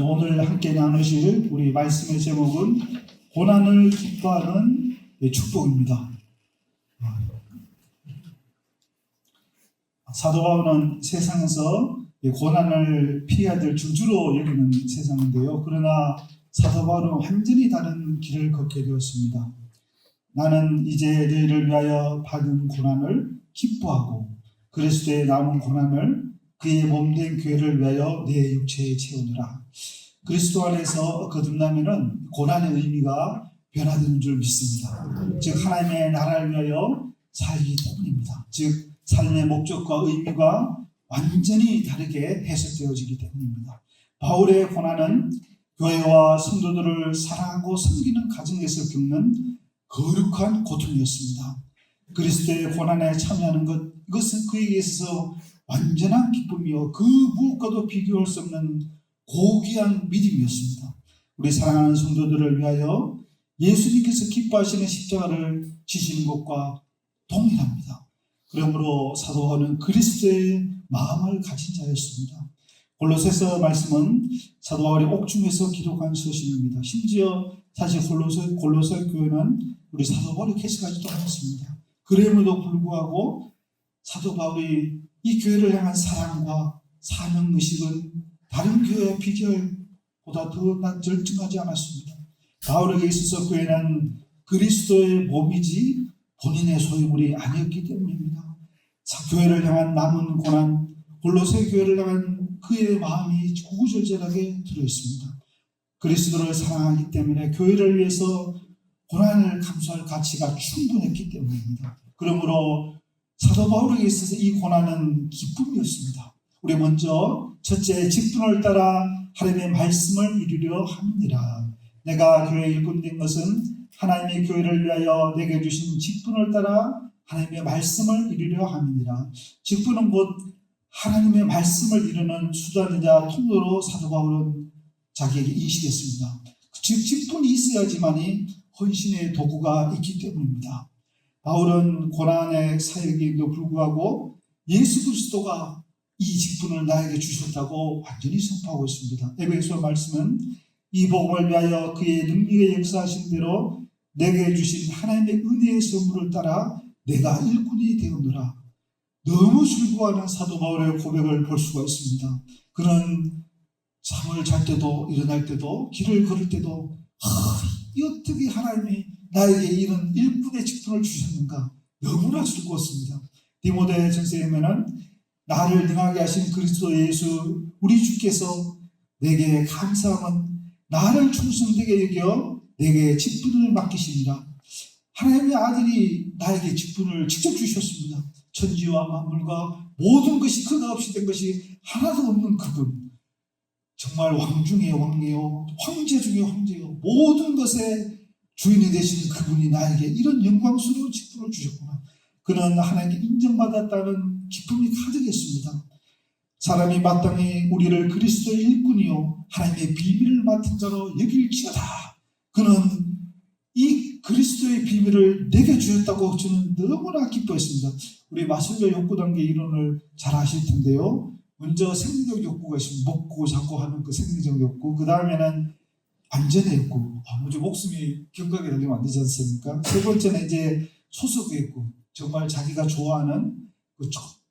오늘 함께 나누실 우리 말씀의 제목은 고난을 기뻐하는 축복입니다. 사도 바울은 세상에서 고난을 피해야 될 주주로 여기는 세상인데요. 그러나 사도 바울은 완전히 다른 길을 걷게 되었습니다. 나는 이제 너희를 위하여 받은 고난을 기뻐하고 그리스도의 남은 고난을 그의 몸된 교회를 위하여 내 육체에 채우느라. 그리스도 안에서 거듭나면은 고난의 의미가 변화되는 줄 믿습니다. 즉 하나님의 나라를 위하여 살기 때문입니다. 즉 삶의 목적과 의미가 완전히 다르게 해석되어지기 때문입니다. 바울의 고난은 교회와 성도들을 사랑하고 섬기는 가정에서 겪는 거룩한 고통이었습니다. 그리스도의 고난에 참여하는 것, 이것은 그에게 있어서 완전한 기쁨이요 그 무엇과도 비교할 수 없는 고귀한 믿음이었습니다. 우리 사랑하는 성도들을 위하여 예수님께서 기뻐하시는 십자가를 지시는 것과 동일합니다. 그러므로 사도 바울은 그리스도의 마음을 가진 자였습니다. 골로새서 말씀은 사도 바울이 옥중에서 기록한 서신입니다. 심지어 사실 골로새 교회는 우리 사도 바울이 개척하지도 않았습니다. 그럼에도 불구하고 사도 바울이 이 교회를 향한 사랑과 사명의식은 다른 교회의 비결보다 더 절정하지 않았습니다. 바울에게 있어서 교회는 그리스도의 몸이지 본인의 소유물이 아니었기 때문입니다. 교회를 향한 남은 고난, 골로새 교회를 향한 그의 마음이 구구절절하게 들어있습니다. 그리스도를 사랑하기 때문에 교회를 위해서 고난을 감수할 가치가 충분했기 때문입니다. 그러므로 사도 바울에게 있어서 이 고난은 기쁨이었습니다. 우리 먼저 첫째, 직분을 따라 하나님의 말씀을 이루려 합니다. 내가 교회의 일꾼 된 것은 하나님의 교회를 위하여 내게 주신 직분을 따라 하나님의 말씀을 이루려 합니다. 직분은 곧 하나님의 말씀을 이루는 수단이자 통로로 사도 바울은 자기에게 인식했습니다. 즉 직분이 있어야지만이 헌신의 도구가 있기 때문입니다. 바울은 고난의 사역에도 불구하고 예수 그리스도가 이 직분을 나에게 주셨다고 완전히 선포하고 있습니다. 에베소 말씀은 이 복음을 위하여 그의 능력의 역사하신 대로 내게 주신 하나님의 은혜의 선물을 따라 내가 일꾼이 되었노라. 너무 즐거워하는 사도 바울의 고백을 볼 수가 있습니다. 그는 잠을 잘 때도 일어날 때도 길을 걸을 때도 어떻게 하나님이 나에게 이런 일꾼의 직분을 주셨는가 너무나 즐거웠습니다. 디모데 전서에는 나를 능하게 하신 그리스도 예수 우리 주께서 내게 감사함은 나를 충성되게 여겨 내게 직분을 맡기시니라. 하나님의 아들이 나에게 직분을 직접 주셨습니다. 천지와 만물과 모든 것이 그가 없이 된 것이 하나도 없는 그분, 정말 왕 중에 왕이요 황제 중에 황제요 모든 것의 주인이 되시는 그분이 나에게 이런 영광스러운 직분을 주셨구나. 그는 하나님께 인정받았다는 기쁨이 가득했습니다. 사람이 마땅히 우리를 그리스도의 일꾼이요 하나님의 비밀을 맡은 자로 여길지어다. 그는 이 그리스도의 비밀을 내게 주셨다고 저는 너무나 기뻐했습니다. 우리 마슬로 욕구 단계 이론을 잘 아실 텐데요. 먼저 생리적 욕구가 있습니다. 먹고 자고 하는 그 생리적 욕구. 그 다음에는 안전의 욕구. 먼저 목숨이 경각에 달리면 안 되지 않습니까? 세 번째는 이제 소속의 욕구. 정말 자기가 좋아하는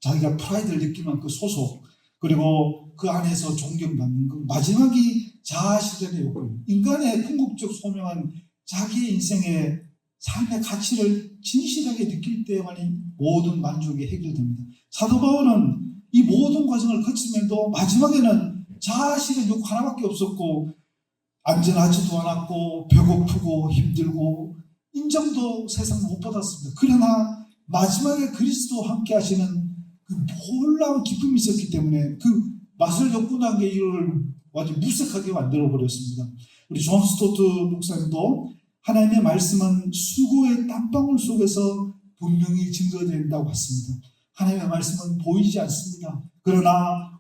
자기가 프라이드를 느끼는 그 소속. 그리고 그 안에서 존경받는 것. 마지막이 자아실현의 욕구. 인간의 궁극적 소명은 자기의 인생의 삶의 가치를 진실하게 느낄 때만이 모든 만족이 해결됩니다. 사도 바울은 이 모든 과정을 거치면도 마지막에는 자아실현 욕구 하나밖에 없었고 안전하지도 않았고 배고프고 힘들고 인정도 세상 못 받았습니다. 그러나 마지막에 그리스도와 함께 하시는 그 놀라운 기쁨이 있었기 때문에 그 맛을 욕구한 게 이를 완전 무색하게 만들어버렸습니다. 우리 존 스토트 목사님도 하나님의 말씀은 수고의 땀방울 속에서 분명히 증거된다고 했습니다. 하나님의 말씀은 보이지 않습니다. 그러나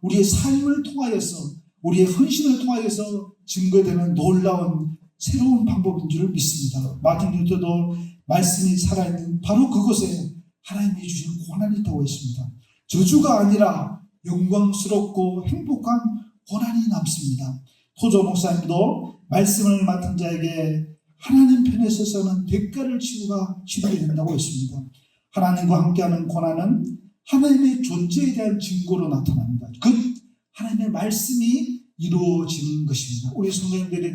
우리의 삶을 통하여서 우리의 헌신을 통하여서 증거되는 놀라운 새로운 방법인 줄 믿습니다. 마틴 루터도 말씀이 살아있는 바로 그곳에 하나님이 주신 고난이 있다고 했습니다. 저주가 아니라 영광스럽고 행복한 고난이 남습니다. 토조 목사님도 말씀을 맡은 자에게 하나님 편에 서서는 대가를 치르게 된다고 했습니다. 하나님과 함께하는 고난은 하나님의 존재에 대한 증거로 나타납니다. 그 하나님의 말씀이 이루어지는 것입니다. 우리 성도님들이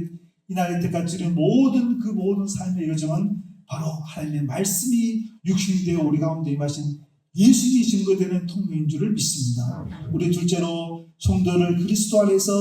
이날 때까지 이룬 모든 삶의 여정은 바로 하나님의 말씀이 육신이 되어 우리 가운데 임하신 예수님이 증거되는 통로인 줄을 믿습니다. 우리 둘째로 성도를 그리스도 안에서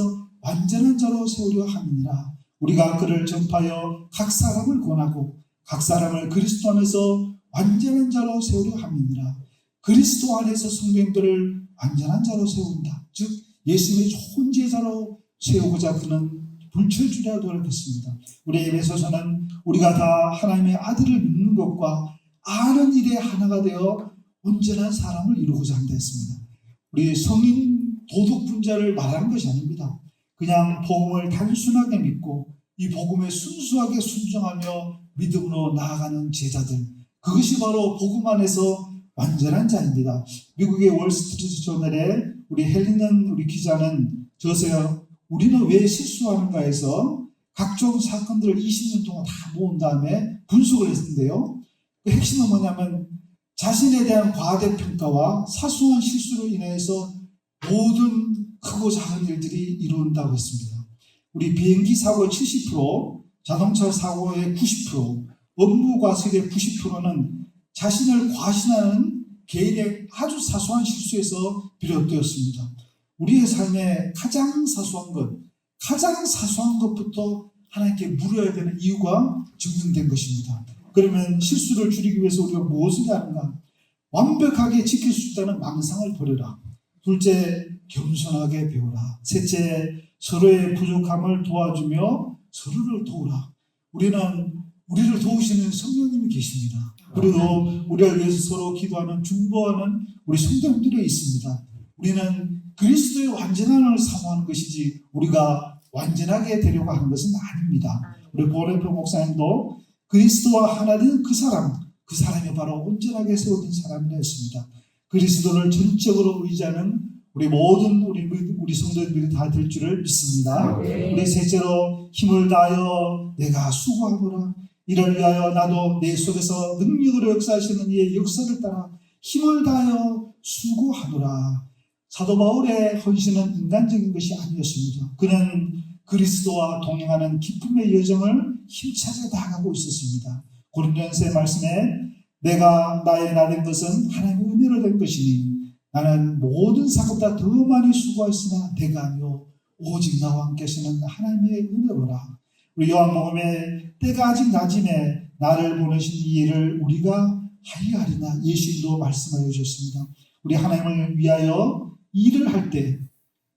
완전한 자로 세우려 함이니라. 우리가 그를 전파하여 각 사람을 권하고 각 사람을 그리스도 안에서 완전한 자로 세우려 함이니라. 그리스도 안에서 성도님들을 완전한 자로 세운다. 즉 예수님의 좋은 제자로 세우고자 그는 불철주야 노력했습니다. 우리 에베소서는 우리가 다 하나님의 아들을 믿는 것과 아는 일에 하나가 되어 온전한 사람을 이루고자 한다 했습니다. 우리 성인 도덕 분자를 말하는 것이 아닙니다. 그냥 복음을 단순하게 믿고 이 복음에 순수하게 순종하며 믿음으로 나아가는 제자들, 그것이 바로 복음 안에서 완전한 자입니다. 미국의 월스트리트 저널에 우리 헬리는 우리 기자는 저서요, 우리는 왜 실수하는가 해서 각종 사건들을 20년 동안 다 모은 다음에 분석을 했는데요. 그 핵심은 뭐냐면 자신에 대한 과대평가와 사소한 실수로 인해서 모든 크고 작은 일들이 이룬다고 했습니다. 우리 비행기 사고의 70%, 자동차 사고의 90%, 업무 과실의 90%는 자신을 과신하는 개인의 아주 사소한 실수에서 비롯되었습니다. 우리의 삶에 가장 사소한 것부터 하나님께 물어야 되는 이유가 증명된 것입니다. 그러면 실수를 줄이기 위해서 우리가 무엇을 해야 하는가? 완벽하게 지킬 수 있다는 망상을 버려라. 둘째, 겸손하게 배우라. 셋째, 서로의 부족함을 도와주며 서로를 도우라. 우리를 도우시는 성령님이 계십니다. 그리고 우리를 위해서 서로 기도하는 중보하는 우리 성도님들이 있습니다. 우리는 그리스도의 완전함을 사모하는 것이지 우리가 완전하게 되려고 하는 것은 아닙니다. 우리 고레표 목사님도 그리스도와 하나 된 그 사람이 바로 온전하게 세워진 사람이라 했습니다. 그리스도를 전적으로 의지하는 우리 성도들이 다 될 줄을 믿습니다. 우리 셋째로 힘을 다하여 내가 수고하노라. 이를 위하여 나도 내 속에서 능력으로 역사하시는 이의 역사를 따라 힘을 다하여 수고하노라. 사도 바울의 헌신은 인간적인 것이 아니었습니다. 그는 그리스도와 동행하는 기쁨의 여정을 힘차게 나아가고 있었습니다. 고린도전서의 말씀에 내가 나의 나 된 것은 하나님의 은혜로 된 것이니 나는 모든 사건보다 더 많이 수고하였으나 내가 아니요 오직 나와 함께 하시는 하나님의 은혜로라. 우리 요한복음에 때가 아직 낮이매 나를 보내신 이 일을 우리가 하리하리나 예수님도 말씀하여 주셨습니다. 우리 하나님을 위하여 일을 할 때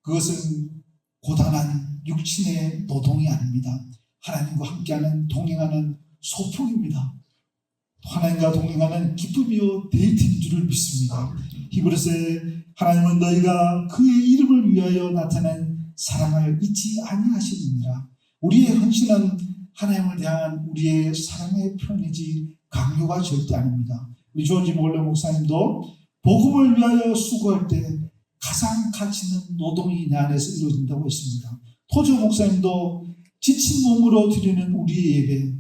그것은 고단한 육신의 노동이 아닙니다. 하나님과 함께하는 동행하는 소풍입니다. 하나님과 동행하는 기쁨이요 데이트인 줄을 믿습니다. 히브리서에 하나님은 너희가 그의 이름을 위하여 나타낸 사랑을 잊지 아니하시느니라. 우리의 헌신은 하나님을 대한 우리의 사랑의 표현이지 강요가 절대 아닙니다. 우리 조지 몰레 목사님도 복음을 위하여 수고할 때 가장 가치 있는 노동이 내 안에서 이루어진다고 했습니다. 토조 목사님도 지친 몸으로 드리는 우리의 예배,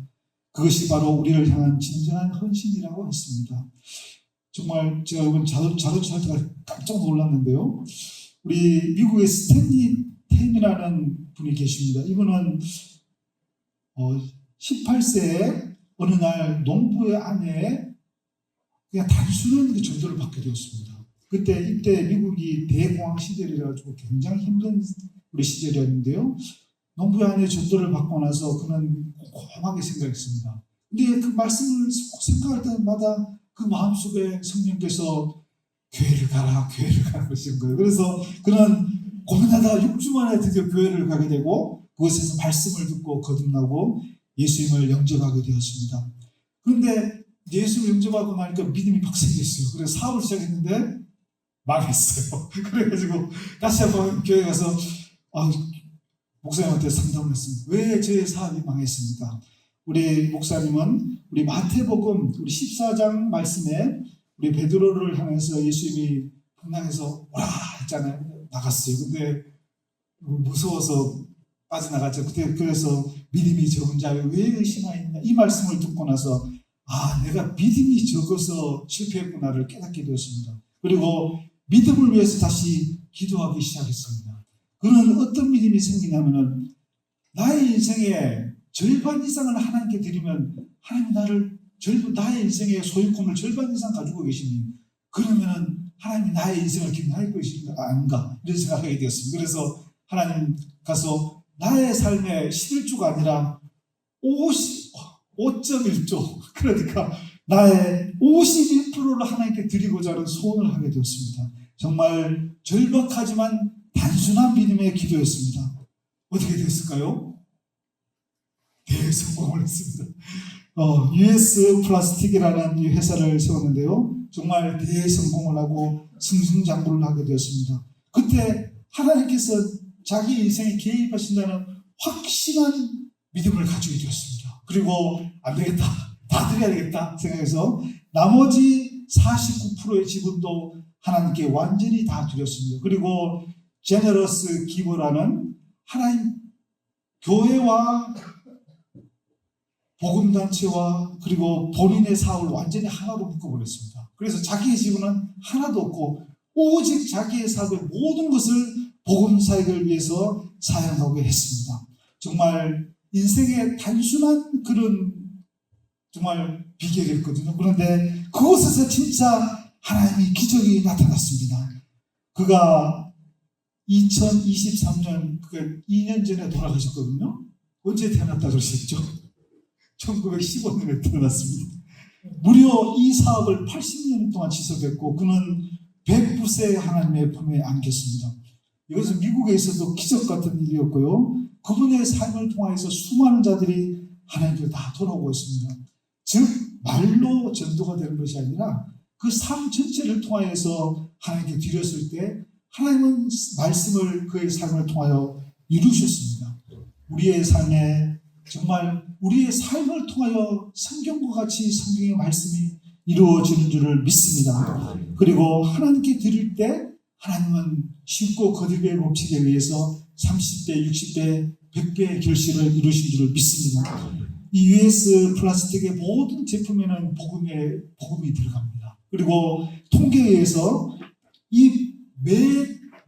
그것이 바로 우리를 향한 진정한 헌신이라고 했습니다. 정말 제가 이번 자료를 살 때가 깜짝 놀랐는데요. 우리 미국의 스탠리 템이라는 분이 계십니다. 이분은 18세에 어느 날 농부의 아내에 그냥 단순한 전도를 받게 되었습니다. 이때 미국이 대공황 시절이라 가지고 굉장히 힘든 우리 시절이었는데요. 농부의 아내의 전도를 받고 나서 그는 곰곰하게 생각했습니다. 근데 그 말씀을 생각할 때마다 그 마음속에 성령께서 교회를 가라 하시는 거예요. 그래서 그는 고민하다가 6주 만에 드디어 교회를 가게 되고 그곳에서 말씀을 듣고 거듭나고 예수님을 영접하게 되었습니다. 그런데 예수를 영접하고 나니까 믿음이 막 생겼어요. 그래서 사업을 시작했는데 망했어요. 그래가지고 다시 한번 교회 가서 목사님한테 상담을 했습니다. 왜 제 사업이 망했습니까? 우리 목사님은 우리 마태복음 우리 14장 말씀에 우리 베드로를 향해서 예수님이 풍랑에서 오라 했잖아요. 나갔어요. 근데 무서워서 빠져나갔죠. 그래서 믿음이 적은 자여 왜 의심하였냐 이 말씀을 듣고 나서 내가 믿음이 적어서 실패했구나를 깨닫게 되었습니다. 그리고 믿음을 위해서 다시 기도하기 시작했습니다. 그는 어떤 믿음이 생기냐면은 나의 인생의 절반 이상을 하나님께 드리면 하나님 나의 인생의 소유권을 절반 이상 가지고 계시니 그러면은 하나님이 나의 인생을 기능할 것인가 아닌가 이런 생각하게 되었습니다. 그래서 하나님 가서 나의 삶의 11조가 아니라 5.1조 그러니까 나의 51%를 하나님께 드리고자 하는 소원을 하게 되었습니다. 정말 절박하지만 단순한 믿음의 기도였습니다. 어떻게 됐을까요? 대성공을 했습니다. US 플라스틱이라는 이 회사를 세웠는데요. 정말 대성공을 하고 승승장구를 하게 되었습니다. 그때 하나님께서 자기 인생에 개입하신다는 확신한 믿음을 가지게 되었습니다. 그리고 안 되겠다, 다 드려야 되겠다 생각해서 나머지 49%의 지분도 하나님께 완전히 다 드렸습니다. 그리고 제너러스 기브라는 하나님 교회와 복음단체와 그리고 본인의 사업을 완전히 하나로 묶어버렸습니다. 그래서 자기의 지분은 하나도 없고 오직 자기의 사업의 모든 것을 복음사역을 위해서 사용하게 했습니다. 정말 인생의 단순한 그런 정말 비결이었거든요. 그런데 그곳에서 진짜 하나님의 기적이 나타났습니다. 그가 2023년 2년 전에 돌아가셨거든요. 언제 태어났다 그러셨죠? 1915년에 태어났습니다. 무려 이 사업을 80년 동안 지속했고 그는 100% 하나님의 품에 안겼습니다. 이것은 미국에서도 기적 같은 일이었고요. 그분의 삶을 통해서 수많은 자들이 하나님께 다 돌아오고 있습니다. 즉 말로 전도가 되는 것이 아니라 그 삶 전체를 통하여서 하나님께 드렸을 때 하나님은 말씀을 그의 삶을 통하여 이루셨습니다. 우리의 삶에 정말 우리의 삶을 통하여 성경과 같이 성경의 말씀이 이루어지는 줄을 믿습니다. 그리고 하나님께 드릴 때 하나님은 쉽고 거듭의 법칙에 의해서 30배, 60배, 100배의 결실을 이루신 줄을 믿습니다. 이 US 플라스틱의 모든 제품에는 복음이 들어갑니다. 그리고 통계에 의해서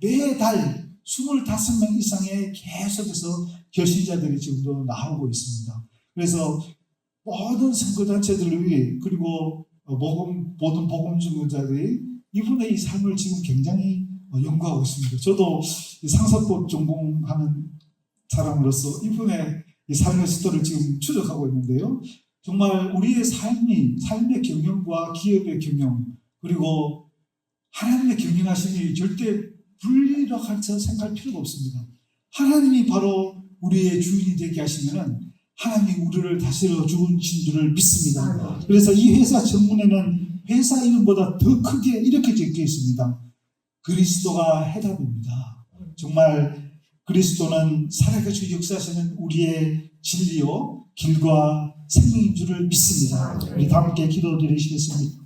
매달 25명 이상의 계속해서 결신자들이 지금도 나오고 있습니다. 그래서 모든 선교단체들이 그리고 모든 복음 전문자들이 이분의 이 삶을 지금 굉장히 연구하고 있습니다. 저도 상사법 전공하는 사람으로서 이분의 이 삶의 스토리를 지금 추적하고 있는데요. 정말 우리의 삶의 경영과 기업의 경영 그리고 하나님의 경영하심이 절대 불리하게 생각할 필요가 없습니다. 하나님이 바로 우리의 주인이 되게 하시면은 하나님이 우리를 다스려 주신 줄을 믿습니다. 그래서 이 회사 정문에는 회사 이름보다 더 크게 이렇게 적혀 있습니다. 그리스도가 해답입니다. 정말 그리스도는 살아계시고 역사하시는 우리의 진리요 길과 생명인 줄을 믿습니다. 우리 다 함께 기도드리시겠습니다.